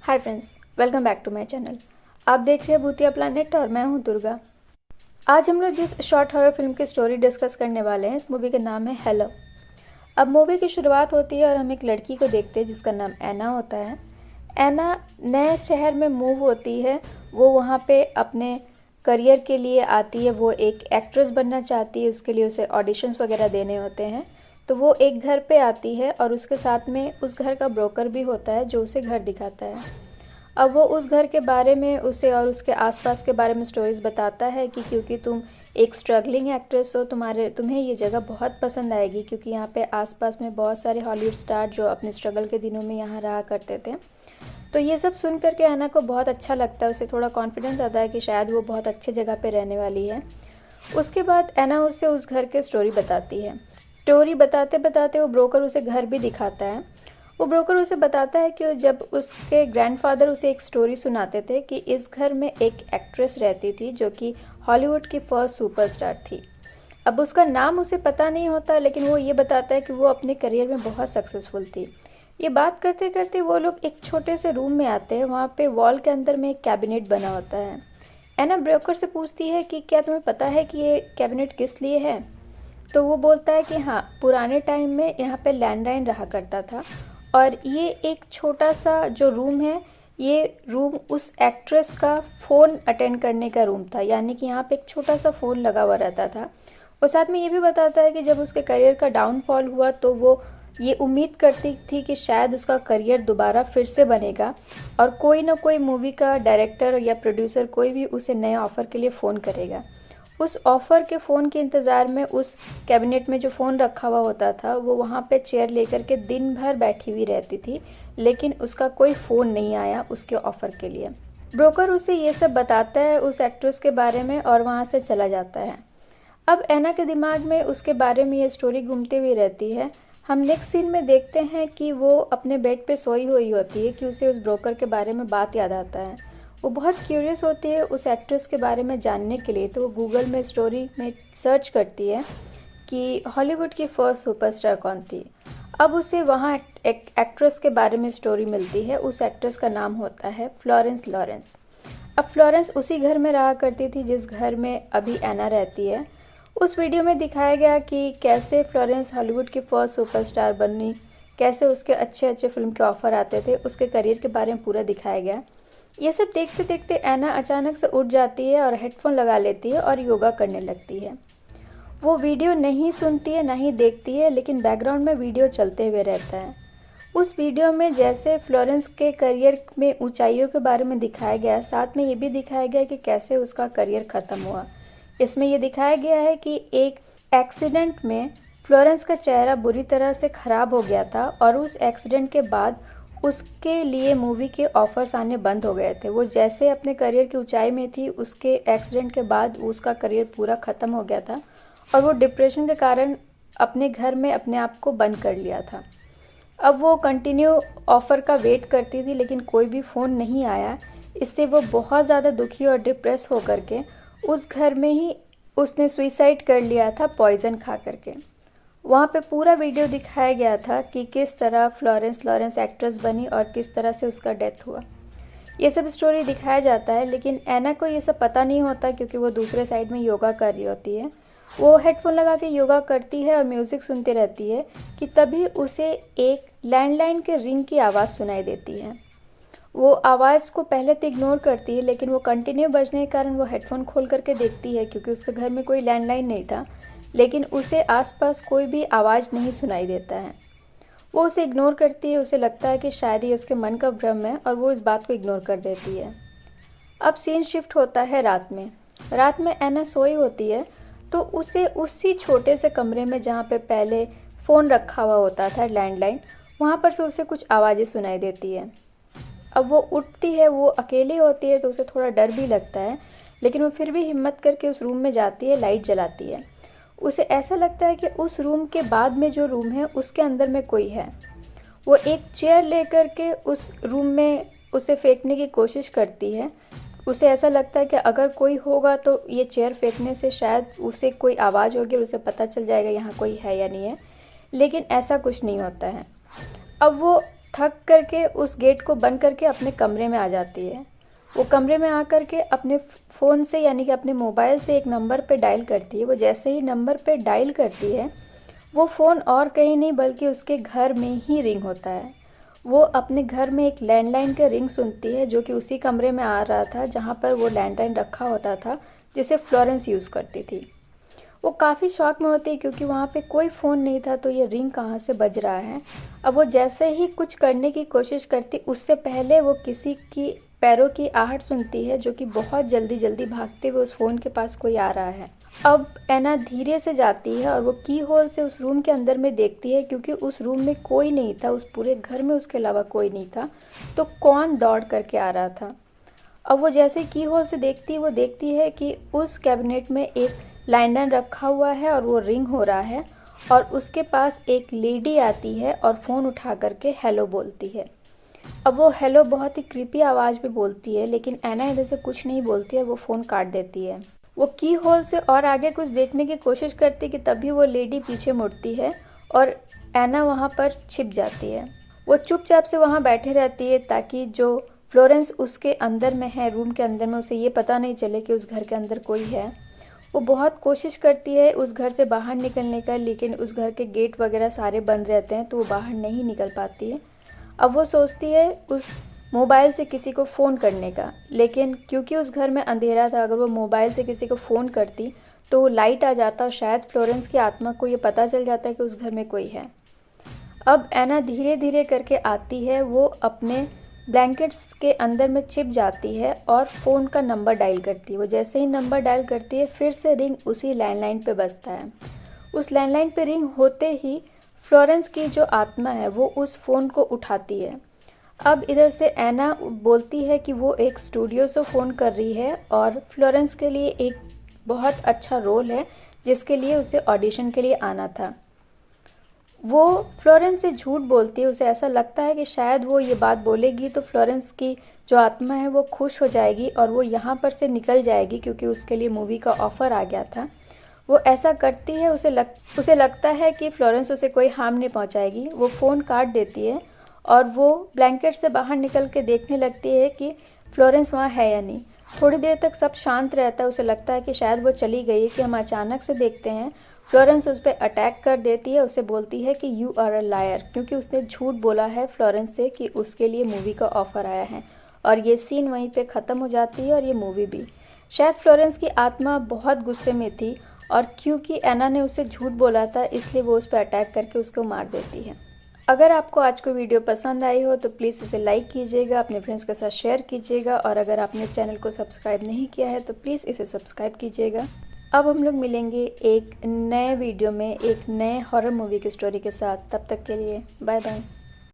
Hi friends, welcome back to my channel. आप देख रहे हैं भूतिया प्लैनेट और मैं हूं दुर्गा। आज हम लोग जिस शॉर्ट हॉरर फिल्म की स्टोरी डिस्कस करने वाले हैं, इस मूवी का नाम है हेलो। अब मूवी की शुरुआत होती है और हम एक लड़की को देखते हैं जिसका नाम एना होता है। एना नए शहर में मूव होती है। वो वहाँ पे अपने करियर के लिए आती है। वो एक एक्ट्रेस बनना चाहती है, उसके लिए उसे ऑडिशंस वगैरह देने होते हैं। तो वो एक घर पे आती है और उसके साथ में उस घर का ब्रोकर भी होता है जो उसे घर दिखाता है। अब वो उस घर के बारे में उसे और उसके आसपास के बारे में स्टोरीज बताता है कि क्योंकि तुम एक स्ट्रगलिंग एक्ट्रेस हो, तुम्हें ये जगह बहुत पसंद आएगी, क्योंकि यहाँ पे आसपास में बहुत सारे हॉलीवुड स्टार जो अपने स्ट्रगल के दिनों में यहाँ रहा करते थे। तो ये सब सुन करके एना को बहुत अच्छा लगता है। उसे थोड़ा कॉन्फिडेंस आता है कि शायद वो बहुत अच्छी जगह पे रहने वाली है। उसके बाद एना उसे उस घर के स्टोरी बताती है। स्टोरी बताते बताते वो ब्रोकर उसे घर भी दिखाता है। वो ब्रोकर उसे बताता है कि जब उसके ग्रैंडफादर उसे एक स्टोरी सुनाते थे कि इस घर में एक एक्ट्रेस रहती थी जो कि हॉलीवुड की फर्स्ट सुपरस्टार थी। अब उसका नाम उसे पता नहीं होता, लेकिन वो ये बताता है कि वो अपने करियर में बहुत सक्सेसफुल थी। ये बात करते करते वो लोग एक छोटे से रूम में आते हैं। वहाँ पे वॉल के अंदर में एक कैबिनेट बना होता है। एना ब्रोकर से पूछती है कि क्या तुम्हें पता है कि ये कैबिनेट किस लिए है। तो वो बोलता है कि हाँ, पुराने टाइम में यहाँ पे लैंडलाइन रहा करता था और ये एक छोटा सा जो रूम है, ये रूम उस एक्ट्रेस का फ़ोन अटेंड करने का रूम था। यानी कि यहाँ पे एक छोटा सा फ़ोन लगा हुआ रहता था। और साथ में ये भी बताता है कि जब उसके करियर का डाउनफॉल हुआ तो वो ये उम्मीद करती थी कि शायद उसका करियर दोबारा फिर से बनेगा और कोई ना कोई मूवी का डायरेक्टर या प्रोड्यूसर कोई भी उसे नए ऑफ़र के लिए फ़ोन करेगा। उस ऑफ़र के फ़ोन के इंतज़ार में उस कैबिनेट में जो फ़ोन रखा हुआ होता था, वो वहाँ पे चेयर लेकर के दिन भर बैठी हुई रहती थी, लेकिन उसका कोई फ़ोन नहीं आया उसके ऑफ़र के लिए। ब्रोकर उसे ये सब बताता है उस एक्ट्रेस के बारे में और वहाँ से चला जाता है। अब एना के दिमाग में उसके बारे में ये स्टोरी घूमती हुई रहती है। हम नेक्स्ट सीन में देखते हैं कि वो अपने बेड पे सोई हुई होती है कि उसे उस ब्रोकर के बारे में बात याद आता है। वो बहुत क्यूरियस होती है उस एक्ट्रेस के बारे में जानने के लिए, तो वो गूगल में स्टोरी में सर्च करती है कि हॉलीवुड की फर्स्ट सुपरस्टार कौन थी। अब उसे वहाँ एक एक्ट्रेस के बारे में स्टोरी मिलती है। उस एक्ट्रेस का नाम होता है फ्लोरेंस लॉरेंस। अब फ्लोरेंस उसी घर में रहा करती थी जिस घर में अभी एना रहती है। उस वीडियो में दिखाया गया कि कैसे फ्लोरेंस हॉलीवुड की फर्स्ट सुपरस्टार बनी, कैसे उसके अच्छे अच्छे फिल्म के ऑफ़र आते थे, उसके करियर के बारे में पूरा दिखाया गया। ये सब देखते देखते एना अचानक से उठ जाती है और हेडफोन लगा लेती है और योगा करने लगती है। वो वीडियो नहीं सुनती है, ना ही देखती है, लेकिन बैकग्राउंड में वीडियो चलते हुए रहता है। उस वीडियो में जैसे फ्लोरेंस के करियर में ऊंचाइयों के बारे में दिखाया गया, साथ में ये भी दिखाया गया कि कैसे उसका करियर ख़त्म हुआ। इसमें ये दिखाया गया है कि एक एक्सीडेंट में फ्लोरेंस का चेहरा बुरी तरह से ख़राब हो गया था और उस एक्सीडेंट के बाद उसके लिए मूवी के ऑफ़र्स आने बंद हो गए थे। वो जैसे अपने करियर की ऊंचाई में थी, उसके एक्सीडेंट के बाद उसका करियर पूरा ख़त्म हो गया था और वो डिप्रेशन के कारण अपने घर में अपने आप को बंद कर लिया था। अब वो कंटिन्यू ऑफ़र का वेट करती थी, लेकिन कोई भी फ़ोन नहीं आया। इससे वो बहुत ज़्यादा दुखी और डिप्रेस होकर के उस घर में ही उसने सुसाइड कर लिया था, पॉइज़न खा करके। वहाँ पे पूरा वीडियो दिखाया गया था कि किस तरह फ्लोरेंस लॉरेंस एक्ट्रेस बनी और किस तरह से उसका डेथ हुआ। ये सब स्टोरी दिखाया जाता है, लेकिन एना को ये सब पता नहीं होता क्योंकि वो दूसरे साइड में योगा कर रही होती है। वो हेडफोन लगा के योगा करती है और म्यूज़िक सुनती रहती है कि तभी उसे एक लैंडलाइन के रिंग की आवाज़ सुनाई देती है। वो आवाज़ को पहले तो इग्नोर करती है, लेकिन वो कंटिन्यू बजने के कारण वो हेडफोन खोल करके देखती है क्योंकि उसके घर में कोई लैंडलाइन नहीं था, लेकिन उसे आसपास कोई भी आवाज़ नहीं सुनाई देता है। वो उसे इग्नोर करती है। उसे लगता है कि शायद ये उसके मन का भ्रम है और वो इस बात को इग्नोर कर देती है। अब सीन शिफ्ट होता है रात में। रात में एना सोई होती है तो उसे उसी छोटे से कमरे में जहाँ पे पहले फ़ोन रखा हुआ होता था, लैंडलाइन, वहाँ पर से उसे कुछ आवाज़ें सुनाई देती है। अब वो उठती है, वो अकेली होती है तो उसे थोड़ा डर भी लगता है, लेकिन वो फिर भी हिम्मत करके उस रूम में जाती है, लाइट जलाती है। उसे ऐसा लगता है कि उस रूम के बाद में जो रूम है उसके अंदर में कोई है। वो एक चेयर लेकर के उस रूम में उसे फेंकने की कोशिश करती है। उसे ऐसा लगता है कि अगर कोई होगा तो ये चेयर फेंकने से शायद उसे कोई आवाज़ होगी और उसे पता चल जाएगा यहाँ कोई है या नहीं है, लेकिन ऐसा कुछ नहीं होता है। अब वो थक करके उस गेट को बंद करके अपने कमरे में आ जाती है। वो कमरे में आकर के अपने फ़ोन से यानी कि अपने मोबाइल से एक नंबर पे डायल करती है। वो जैसे ही नंबर पे डायल करती है, वो फ़ोन और कहीं नहीं बल्कि उसके घर में ही रिंग होता है। वो अपने घर में एक लैंडलाइन का रिंग सुनती है, जो कि उसी कमरे में आ रहा था जहाँ पर वो लैंडलाइन रखा होता था, जिसे फ्लोरेंस यूज़ करती थी। वो काफ़ी शॉक में होती है क्योंकि वहाँ पे कोई फ़ोन नहीं था, तो ये रिंग कहाँ से बज रहा है। अब वो जैसे ही कुछ करने की कोशिश करती, उससे पहले वो किसी की पैरों की आहट सुनती है, जो कि बहुत जल्दी जल्दी भागते हुए उस फ़ोन के पास कोई आ रहा है। अब ऐना धीरे से जाती है और वो की होल से उस रूम के अंदर में देखती है, क्योंकि उस रूम में कोई नहीं था, उस पूरे घर में उसके अलावा कोई नहीं था, तो कौन दौड़ करके आ रहा था। अब वो जैसे की होल से देखती है, वो देखती है कि उस कैबिनेट में एक लैंडलाइन रखा हुआ है और वो रिंग हो रहा है, और उसके पास एक लेडी आती है और फ़ोन उठा करके हेलो बोलती है। अब वो हेलो बहुत ही क्रीपी आवाज़ में बोलती है, लेकिन ऐना इधर से कुछ नहीं बोलती है, वो फ़ोन काट देती है। वो की होल से और आगे कुछ देखने की कोशिश करती है कि तभी वो लेडी पीछे मुड़ती है और ऐना वहाँ पर छिप जाती है। वो चुपचाप से वहाँ बैठे रहती है ताकि जो फ्लोरेंस उसके अंदर में है, रूम के अंदर में, उसे ये पता नहीं चले कि उस घर के अंदर कोई है। वो बहुत कोशिश करती है उस घर से बाहर निकलने का, लेकिन उस घर के गेट वगैरह सारे बंद रहते हैं, तो वो बाहर नहीं निकल पाती है। अब वो सोचती है उस मोबाइल से किसी को फ़ोन करने का, लेकिन क्योंकि उस घर में अंधेरा था, अगर वो मोबाइल से किसी को फ़ोन करती तो वो लाइट आ जाता और शायद फ्लोरेंस की आत्मा को ये पता चल जाता है कि उस घर में कोई है। अब ऐना धीरे धीरे करके आती है, वो अपने ब्लैंकेट्स के अंदर में छिप जाती है और फ़ोन का नंबर डायल करती है। वो जैसे ही नंबर डायल करती है, फिर से रिंग उसी लैंडलाइन पे बजता है। उस लैंडलाइन पे रिंग होते ही फ्लोरेंस की जो आत्मा है वो उस फ़ोन को उठाती है। अब इधर से ऐना बोलती है कि वो एक स्टूडियो से फ़ोन कर रही है और फ्लोरेंस के लिए एक बहुत अच्छा रोल है, जिसके लिए उसे ऑडिशन के लिए आना था। वो फ्लोरेंस से झूठ बोलती है, उसे ऐसा लगता है कि शायद वो ये बात बोलेगी तो फ्लोरेंस की जो आत्मा है वो खुश हो जाएगी और वो यहाँ पर से निकल जाएगी, क्योंकि उसके लिए मूवी का ऑफ़र आ गया था। वो ऐसा करती है, उसे लगता है कि फ्लोरेंस उसे कोई हार्म नहीं पहुँचाएगी। वो फ़ोन काट देती है और वो ब्लैंकेट से बाहर निकल के देखने लगती है कि फ्लोरेंस वहाँ है या नहीं। थोड़ी देर तक सब शांत रहता है, उसे लगता है कि शायद वो चली गई, कि हम अचानक से देखते हैं फ्लोरेंस उस पर अटैक कर देती है। उसे बोलती है कि यू आर अ लायर, क्योंकि उसने झूठ बोला है फ्लोरेंस से कि उसके लिए मूवी का ऑफ़र आया है। और ये सीन वहीं पे ख़त्म हो जाती है और ये मूवी भी। शायद फ्लोरेंस की आत्मा बहुत गुस्से में थी, और क्योंकि ऐना ने उसे झूठ बोला था, इसलिए वो उस पर अटैक करके उसको मार देती है। अगर आपको आज को वीडियो पसंद आई हो तो प्लीज़ इसे लाइक कीजिएगा, अपने फ्रेंड्स के साथ शेयर कीजिएगा, और अगर आपने चैनल को सब्सक्राइब नहीं किया है तो प्लीज़ इसे सब्सक्राइब कीजिएगा। अब हम लोग मिलेंगे एक नए वीडियो में एक नए हॉरर मूवी की स्टोरी के साथ। तब तक के लिए बाय बाय।